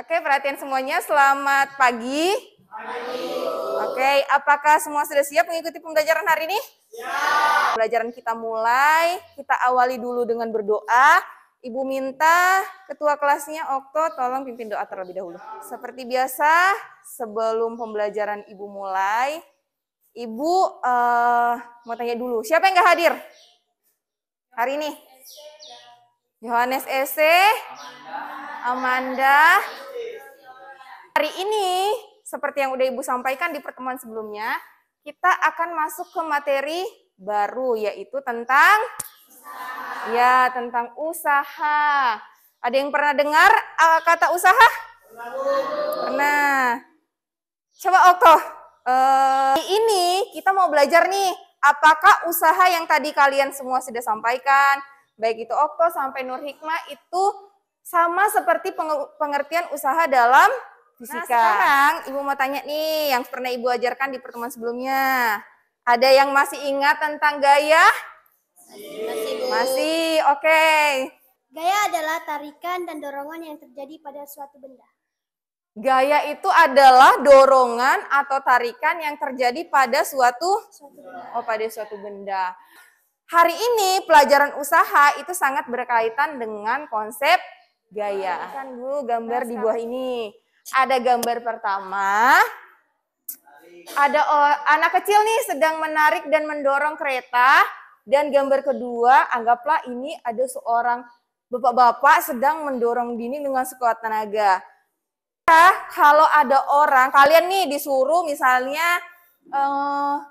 Oke, perhatian semuanya. Selamat pagi. Oke, apakah semua sudah siap mengikuti pembelajaran hari ini? Siap. Pembelajaran kita mulai. Kita awali dulu dengan berdoa. Ibu minta ketua kelasnya Okto tolong pimpin doa terlebih dahulu. Seperti biasa, sebelum pembelajaran Ibu mulai, Ibu mau tanya dulu, siapa yang nggak hadir hari ini? Yohanes Ese, Amanda. Hari ini, seperti yang udah Ibu sampaikan di pertemuan sebelumnya, kita akan masuk ke materi baru, yaitu tentang tentang usaha. Ada yang pernah dengar kata usaha? Pernah. Coba Okto, ini kita mau belajar nih, apakah usaha yang tadi kalian semua sudah sampaikan, baik itu Okto sampai Nur Hikmah, itu sama seperti pengertian usaha dalam fisika. Nah, sekarang Ibu mau tanya nih, yang pernah Ibu ajarkan di pertemuan sebelumnya. Ada yang masih ingat tentang gaya? Masih, oke. Gaya adalah tarikan dan dorongan yang terjadi pada suatu benda. Gaya itu adalah dorongan atau tarikan yang terjadi pada suatu benda. Hari ini pelajaran usaha itu sangat berkaitan dengan konsep gaya. Kan dulu gambar di bawah ini. Ada gambar pertama, ada anak kecil nih sedang menarik dan mendorong kereta. Dan gambar kedua, anggaplah ini ada seorang bapak-bapak sedang mendorong dinding dengan sekuat tenaga. Kalau ada orang, kalian nih disuruh misalnya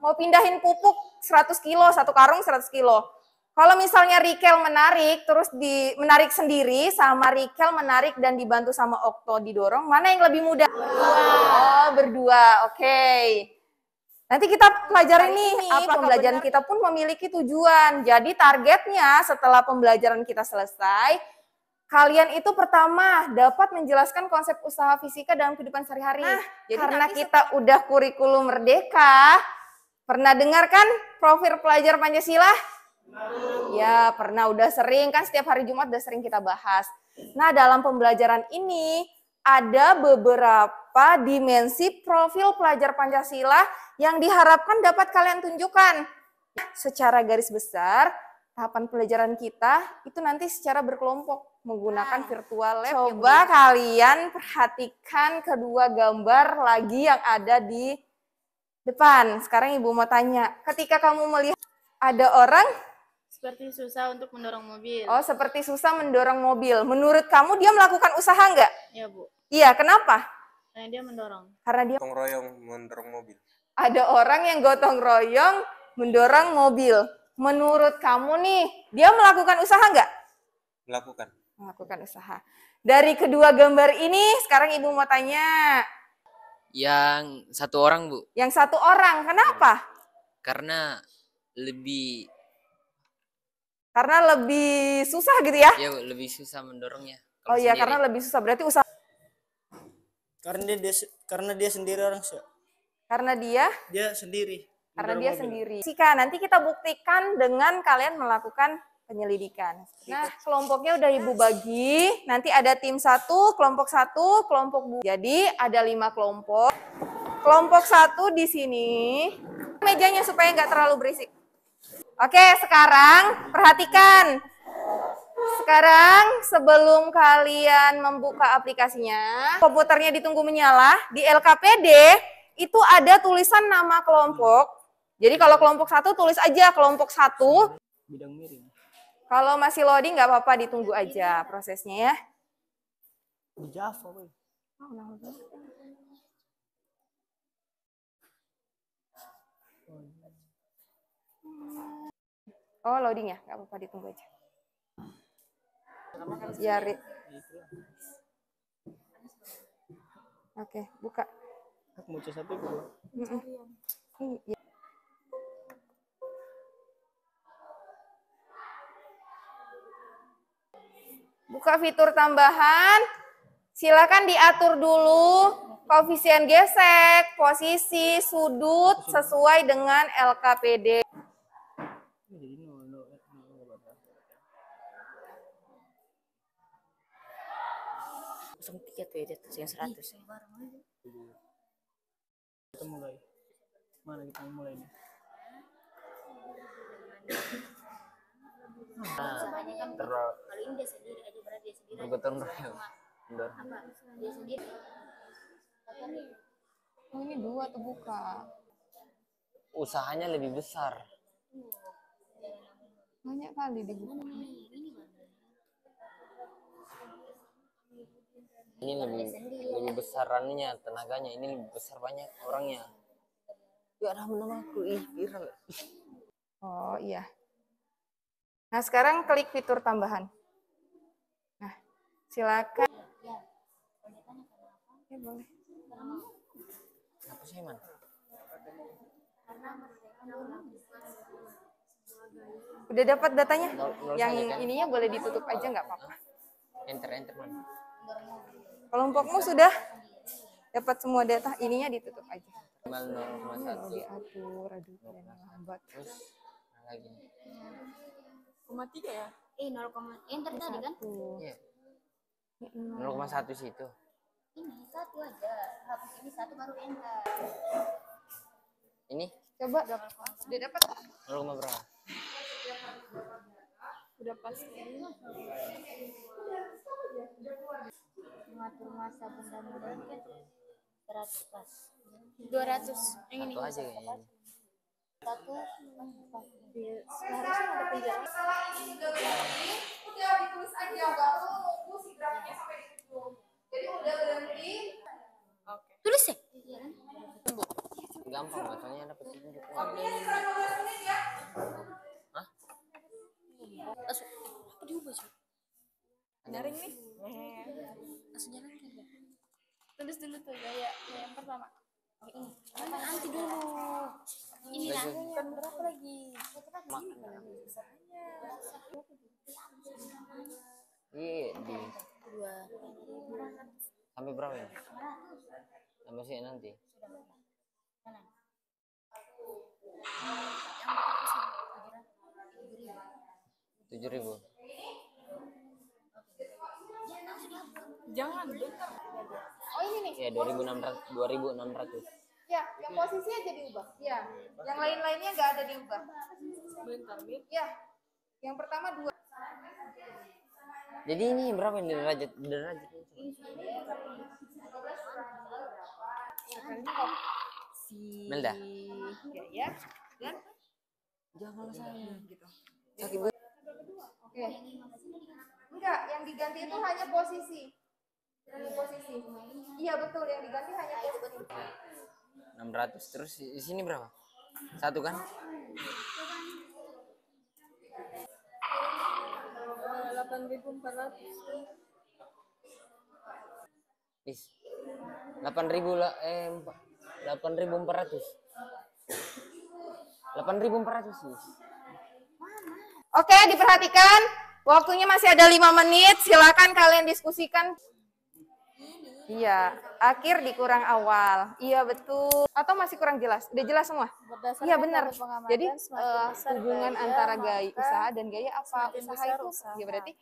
mau pindahin pupuk 100 kilo, satu karung 100 kilo. Kalau misalnya Rikel menarik, terus menarik sendiri, sama Rikel menarik dan dibantu sama Okto didorong, mana yang lebih mudah? Berdua, oke. Nanti kita pelajari nih, pembelajaran kita pun memiliki tujuan. Jadi targetnya setelah pembelajaran kita selesai, kalian itu pertama dapat menjelaskan konsep usaha fisika dalam kehidupan sehari-hari. Jadi karena kita udah kurikulum merdeka, pernah dengar kan profil pelajar Pancasila? Ya, pernah, udah sering kan, setiap hari Jumat udah sering kita bahas. Nah, dalam pembelajaran ini ada beberapa dimensi profil pelajar Pancasila yang diharapkan dapat kalian tunjukkan. Secara garis besar, tahapan pelajaran kita itu nanti secara berkelompok menggunakan virtual lab. Coba kalian perhatikan kedua gambar lagi yang ada di depan. Sekarang Ibu mau tanya, ketika kamu melihat ada orang seperti susah untuk mendorong mobil. Oh, seperti susah mendorong mobil. Menurut kamu dia melakukan usaha enggak? Iya, Bu. Iya, kenapa? Karena dia mendorong. Karena dia gotong royong mendorong mobil. Ada orang yang gotong royong mendorong mobil. Menurut kamu nih, dia melakukan usaha enggak? Melakukan. Melakukan usaha. Dari kedua gambar ini, sekarang Ibu mau tanya. Yang satu orang, Bu. Yang satu orang, kenapa? Karena lebih susah gitu ya? Ya, Bu, lebih susah mendorongnya. Oh iya, karena lebih susah. Berarti usaha. Karena dia sendiri orang. Karena dia sendiri. Karena dia sendiri. Nanti kita buktikan dengan kalian melakukan penyelidikan. Nah, kelompoknya udah Ibu bagi. Nanti ada tim 1, kelompok 1, kelompok 2. Jadi ada 5 kelompok. Kelompok 1 di sini. Mejanya supaya nggak terlalu berisik. Oke, sekarang perhatikan. Sekarang sebelum kalian membuka aplikasinya, komputernya ditunggu menyala, di LKPD itu ada tulisan nama kelompok. Jadi kalau kelompok 1 tulis aja kelompok 1. Bidang miring. Kalau masih loading nggak apa-apa, ditunggu aja prosesnya ya. Di Java, Boy. Oh, loading ya? Nggak apa-apa, ditunggu aja. Ya, Oke, buka. Aku mau satu dulu. Buka fitur tambahan. Silakan diatur dulu koefisien gesek, posisi, sudut sesuai dengan LKPD. 0,3 tuh ya di atas yang 100. Kita mulai. Mana kita mulai nih? Kalau ini dia sendiri aja, berarti dia sendiri. Betul mendorong. Apa? Dia sendiri. Oh, ini 2 tuh buka. Usahanya lebih besar. Banyak kali dibuka. Ini lebih besar anunya, tenaganya. Ini lebih besar banyak orangnya. Ya ada namaku, viral. Oh iya. Nah sekarang klik fitur tambahan. Nah silakan. Ya boleh. Apa sih man? Udah dapat datanya? Nol Yang saja, kan? ininya boleh ditutup aja nggak apa-apa. Enter man. Kelompokmu sudah dapat semua data, ininya ditutup aja. Minimal Mau 0,1. diatur, aduh dan lambat. Terus lagi. 0,3 ya? 0, enter tadi kan? Iya. Ini 0,1 situ. Ini 1 aja. Hapus ini 1 baru enter. Ini Coba, udah dapat? 0, berapa? Udah pasti. Mengatur masa benda-benda kan 100 pas. 200. Yang ini. Satu aja kayaknya. 1 Seharusnya ada penjelasan. Masalah ini sudah berhenti, udah ditulis aja, nggak perlu nunggu si grafiknya sampai ditutup. Jadi udah berhenti. Oke. tulis ya? Gampang makanya ada petunjuk. Waktunya sekitar 12 menit ya. Hah? Apa diubah sih? Nyaring nih. Langsung jalan kan ya? Tulis dulu tuh gaya yang pertama. Nanti dulu. Ini lah. Kan berapa lagi? Iya di 2. sampai berapa ya? Sampai sih nanti. Tujuh ribu. Jangan, bentar. Oh ini nih. Ya 2.600. Ya, yang posisi aja diubah. Ya, yang lain-lainnya nggak ada diubah. Bentar, Mit. Ya, yang pertama 2. Jadi ini berapa ini derajat? Melda. Ya, dan Jangan saya. gitu. Oke. Enggak, yang diganti itu hanya posisi. Hanya posisi. Iya betul, yang diganti hanya posisi. 600 terus di sini berapa? Satu kan? 8.400. Is. 8.000 lah 8.400. 8.400 sih. Oke, diperhatikan. Waktunya masih ada 5 menit. Silakan kalian diskusikan. Iya, akhir dikurang awal. Iya, betul. Atau masih kurang jelas? Udah jelas semua? Berdasarkan Iya, benar. tabel pengamatan, Jadi semakin besar hubungan gaya, antara maka gaya usaha dan gaya apa? semakin Usaha besar itu. usaha. Ya berarti.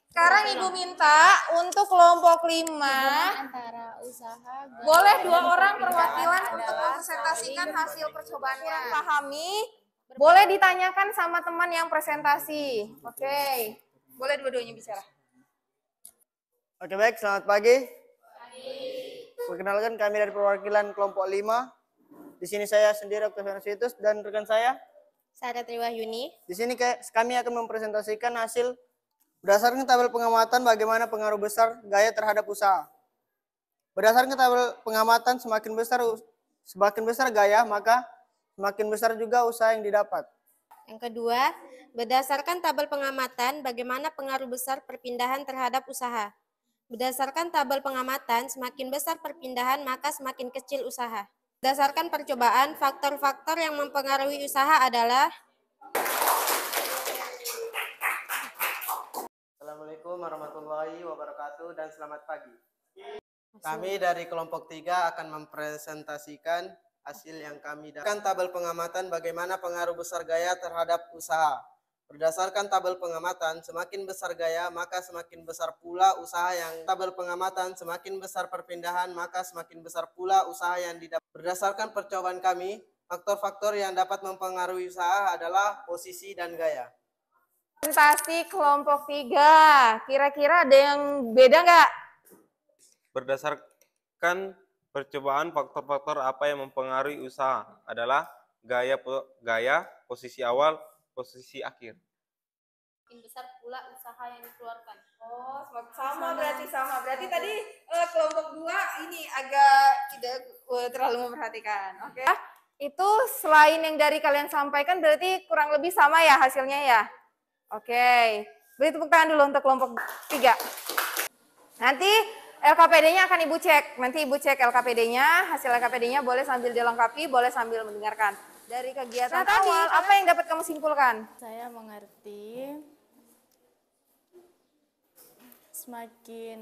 Sekarang Ibu minta untuk kelompok 5. Antara usaha Boleh 2 orang perwakilan untuk mempresentasikan hasil percobaannya. Pahami? Boleh ditanyakan sama teman yang presentasi. Oke. Boleh dua-duanya bicara. Oke baik, selamat pagi. Perkenalkan kami dari perwakilan kelompok 5. Di sini saya sendiri Oktavianus Vitus dan rekan saya. Saya Triwahyuni. Di sini kami akan mempresentasikan hasil berdasarkan tabel pengamatan bagaimana pengaruh besar gaya terhadap usaha. Berdasarkan tabel pengamatan semakin besar gaya, maka semakin besar juga usaha yang didapat. Yang kedua, berdasarkan tabel pengamatan bagaimana pengaruh besar perpindahan terhadap usaha. Berdasarkan tabel pengamatan, semakin besar perpindahan maka semakin kecil usaha. Berdasarkan percobaan, faktor-faktor yang mempengaruhi usaha adalah Assalamualaikum warahmatullahi wabarakatuh dan selamat pagi. Kami dari kelompok 3 akan mempresentasikan hasil yang kami dapatkan tabel pengamatan bagaimana pengaruh besar gaya terhadap usaha. Berdasarkan tabel pengamatan, semakin besar gaya, maka semakin besar pula usaha yang tabel pengamatan, semakin besar perpindahan, maka semakin besar pula usaha yang didapat. Berdasarkan percobaan kami, faktor-faktor yang dapat mempengaruhi usaha adalah posisi dan gaya. Presentasi kelompok 3. Kira-kira ada yang beda nggak? Berdasarkan percobaan, faktor-faktor apa yang mempengaruhi usaha adalah gaya, posisi awal, posisi akhir. Semakin besar pula usaha yang dikeluarkan. Oh, sama berarti sama. Berarti tadi kelompok 2 ini agak tidak terlalu memperhatikan. Oke. Itu selain yang dari kalian sampaikan berarti kurang lebih sama ya hasilnya ya? Oke. Beri tepuk tangan dulu untuk kelompok 3. Nanti LKPD-nya akan Ibu cek. Nanti Ibu cek LKPD-nya, hasil LKPD-nya boleh sambil dilengkapi, boleh sambil mendengarkan. Dari kegiatan awal, apa yang dapat kamu simpulkan? Saya mengerti semakin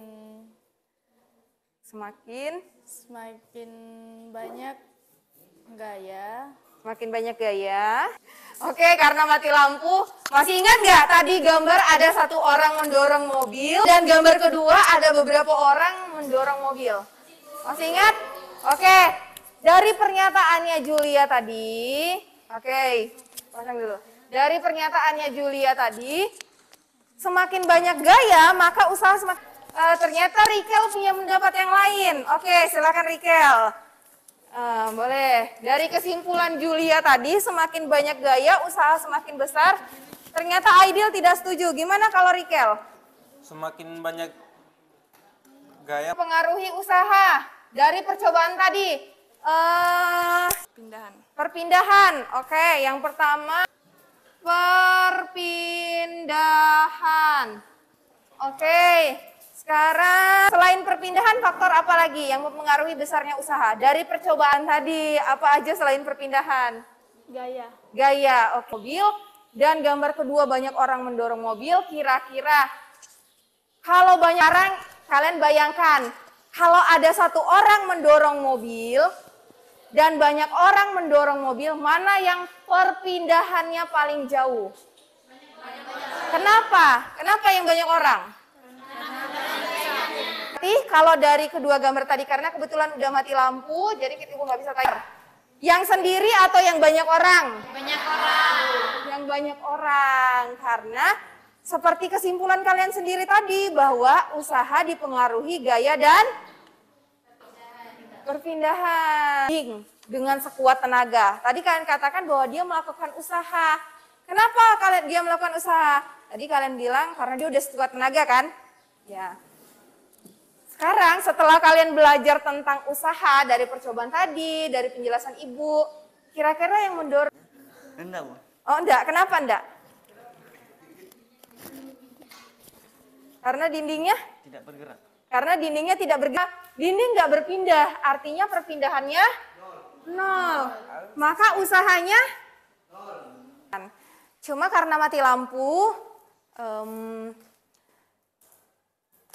banyak gaya. Semakin banyak gaya. Oke, karena mati lampu. Masih ingat nggak tadi gambar ada satu orang mendorong mobil dan gambar kedua ada beberapa orang mendorong mobil. Masih ingat? Oke, dari pernyataannya Julia tadi. Oke, pasang dulu. Dari pernyataannya Julia tadi, semakin banyak gaya maka usaha semakin. Ternyata Rikel punya pendapat yang lain. Oke, silakan Rikel. Boleh. Dari kesimpulan Julia tadi, semakin banyak gaya, usaha semakin besar. Ternyata Aidil tidak setuju. Gimana kalau Rikel? Semakin banyak gaya Pengaruhi usaha dari percobaan tadi. Perpindahan. Oke, yang pertama perpindahan. Oke. Sekarang selain perpindahan, faktor apa lagi yang mempengaruhi besarnya usaha? Dari percobaan tadi, apa aja selain perpindahan? Gaya, oke. Mobil, dan gambar kedua banyak orang mendorong mobil, kira-kira kalau banyak orang, kalian bayangkan, kalau ada satu orang mendorong mobil, dan banyak orang mendorong mobil, mana yang perpindahannya paling jauh? Kenapa? Kenapa yang banyak orang? Kalau dari kedua gambar tadi, karena kebetulan udah mati lampu, jadi Ibu nggak bisa tanya. Yang sendiri atau yang banyak orang? Banyak orang. Yang banyak orang, karena seperti kesimpulan kalian sendiri tadi, bahwa usaha dipengaruhi gaya dan perpindahan. Dengan sekuat tenaga. Tadi kalian katakan bahwa dia melakukan usaha. Kenapa dia melakukan usaha? Tadi kalian bilang karena dia udah sekuat tenaga kan? Ya. Sekarang setelah kalian belajar tentang usaha dari percobaan tadi, dari penjelasan Ibu, kira-kira yang mendorong? Enggak, Bu. Oh enggak, kenapa enggak? Karena dindingnya? Tidak bergerak. Karena dindingnya tidak bergerak. Dinding enggak berpindah, artinya perpindahannya nol. Maka usahanya? Cuma karena mati lampu,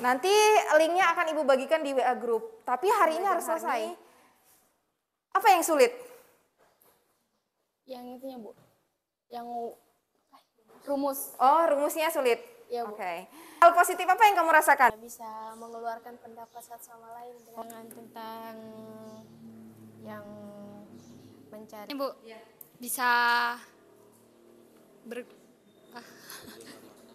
nanti linknya akan Ibu bagikan di WA Group. Tapi hari ini harus selesai. Apa yang sulit? Yang itunya, Bu. Yang rumus. Oh, rumusnya sulit? Iya, Bu. Oke. Hal positif apa yang kamu rasakan? Bisa mengeluarkan pendapat satu sama lain dengan tentang yang mencari. Bu, bisa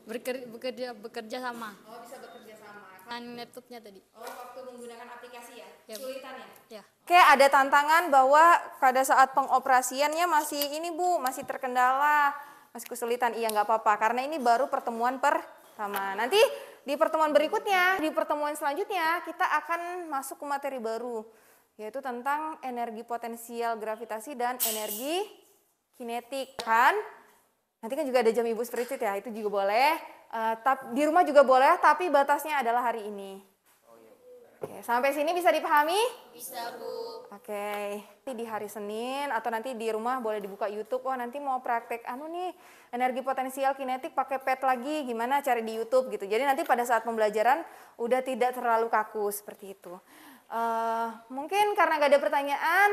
bekerja sama. Oh, bisa bekerja sama. Dengan laptopnya tadi. Oh, waktu menggunakan aplikasi ya? Ya, Kesulitannya? Ya. Oke, ada tantangan bahwa pada saat pengoperasiannya masih ini Bu, masih terkendala, masih kesulitan. Iya, nggak apa-apa, karena ini baru pertemuan pertama. Nanti di pertemuan berikutnya, di pertemuan selanjutnya, kita akan masuk ke materi baru, yaitu tentang energi potensial gravitasi dan energi kinetik. Nanti kan juga ada jam Ibu spreadsheet ya, itu juga boleh. Di rumah juga boleh, tapi batasnya adalah hari ini. Oke, sampai sini bisa dipahami? Bisa, Bu. Oke, nanti di hari Senin atau nanti di rumah boleh dibuka YouTube. Wah, nanti mau praktek nih, energi potensial kinetik pakai pet lagi, gimana cari di YouTube gitu. Jadi nanti pada saat pembelajaran udah tidak terlalu kaku seperti itu. Mungkin karena gak ada pertanyaan,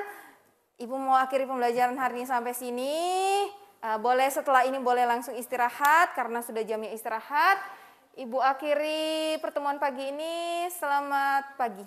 Ibu mau akhiri pembelajaran hari ini sampai sini. Boleh setelah ini boleh langsung istirahat karena sudah jamnya istirahat. Ibu akhiri pertemuan pagi ini. Selamat pagi.